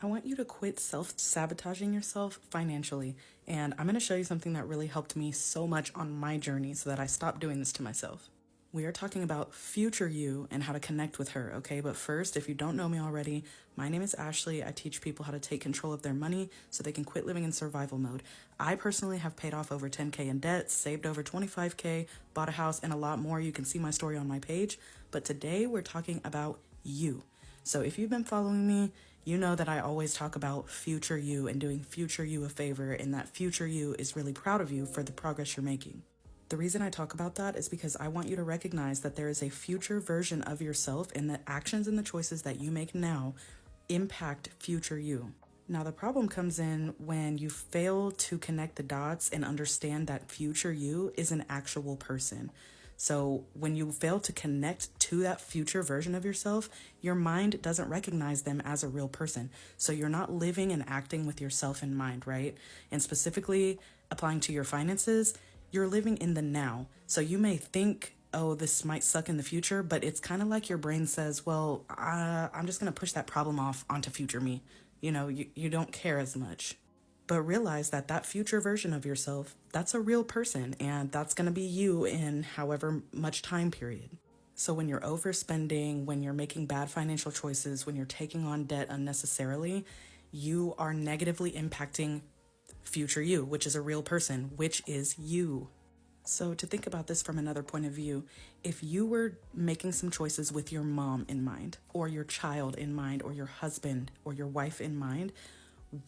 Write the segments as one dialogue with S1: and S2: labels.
S1: I want you to quit self-sabotaging yourself financially. And I'm going to show you something that really helped me so much on my journey so that I stopped doing this to myself. We are talking about future you and how to connect with her, okay? But first, if you don't know me already, my name is Ashley. I teach people how to take control of their money so they can quit living in survival mode. I personally have paid off over 10K in debt, saved over 25K, bought a house, and a lot more. You can see my story on my page. But today we're talking about you. So if you've been following me, you know that I always talk about future you and doing future you a favor, and that future you is really proud of you for the progress you're making. The reason I talk about that is because I want you to recognize that there is a future version of yourself, and the actions and the choices that you make now impact future you. Now, the problem comes in when you fail to connect the dots and understand that future you is an actual person. So when you fail to connect to that future version of yourself, your mind doesn't recognize them as a real person. So you're not living and acting with yourself in mind, right? And specifically applying to your finances, you're living in the now. So you may think, oh, this might suck in the future, but it's kind of like your brain says, well, I'm just going to push that problem off onto future me. You don't care as much. But realize that that future version of yourself, that's a real person, and that's going to be you in however much time period. So when you're overspending, when you're making bad financial choices, when you're taking on debt unnecessarily, you are negatively impacting future you, which is a real person, which is you. So to think about this from another point of view, if you were making some choices with your mom in mind, or your child in mind, or your husband or your wife in mind,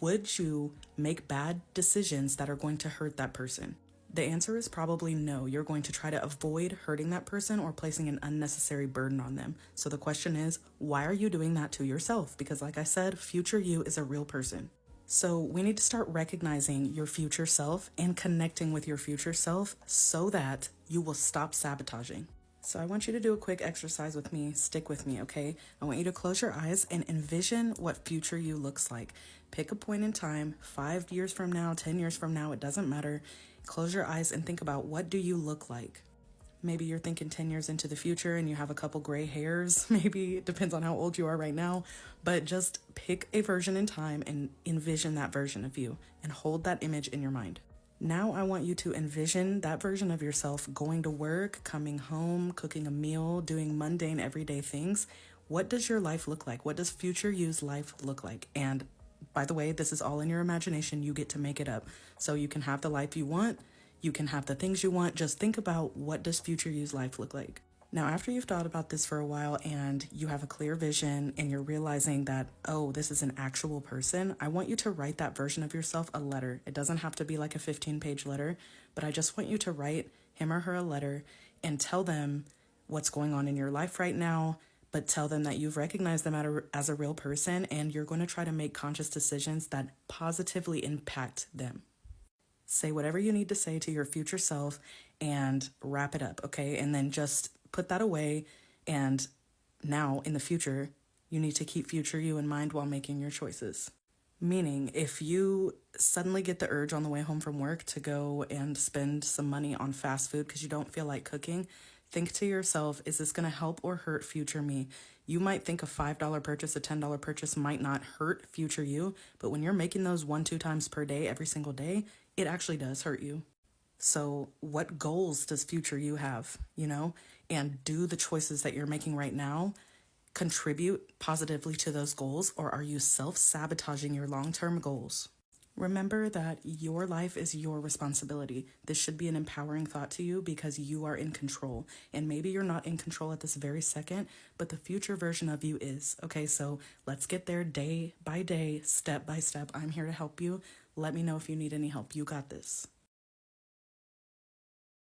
S1: would you make bad decisions that are going to hurt that person? The answer is probably no. You're going to try to avoid hurting that person or placing an unnecessary burden on them. So the question is, why are you doing that to yourself? Because like I said, future you is a real person. So we need to start recognizing your future self and connecting with your future self so that you will stop sabotaging. So I want you to do a quick exercise with me. Stick with me, okay? I want you to close your eyes and envision what future you looks like. Pick a point in time, 5 years from now, 10 years from now, it doesn't matter. Close your eyes and think about, what do you look like? Maybe you're thinking 10 years into the future and you have a couple gray hairs. Maybe it depends on how old you are right now. But just pick a version in time and envision that version of you and hold that image in your mind. Now I want you to envision that version of yourself going to work, coming home, cooking a meal, doing mundane everyday things. What does your life look like? What does future you's life look like? And by the way, this is all in your imagination. You get to make it up. So you can have the life you want. You can have the things you want. Just think about, what does future you's life look like? Now, after you've thought about this for a while and you have a clear vision and you're realizing that, oh, this is an actual person, I want you to write that version of yourself a letter. It doesn't have to be like a 15-page letter, but I just want you to write him or her a letter and tell them what's going on in your life right now, but tell them that you've recognized them as a real person and you're going to try to make conscious decisions that positively impact them. Say whatever you need to say to your future self and wrap it up, okay? And then just put that away. And now in the future, you need to keep future you in mind while making your choices. Meaning, if you suddenly get the urge on the way home from work to go and spend some money on fast food because you don't feel like cooking, think to yourself, is this going to help or hurt future me? You might think a $5 purchase, a $10 purchase might not hurt future you, but when you're making those 1-2 times per day, every single day, it actually does hurt you. So what goals does future you have, And do the choices that you're making right now contribute positively to those goals, or are you self-sabotaging your long-term goals? Remember that your life is your responsibility. This should be an empowering thought to you because you are in control. And maybe you're not in control at this very second, but the future version of you is. Okay, so let's get there day by day, step by step. I'm here to help you. Let me know if you need any help. You got this.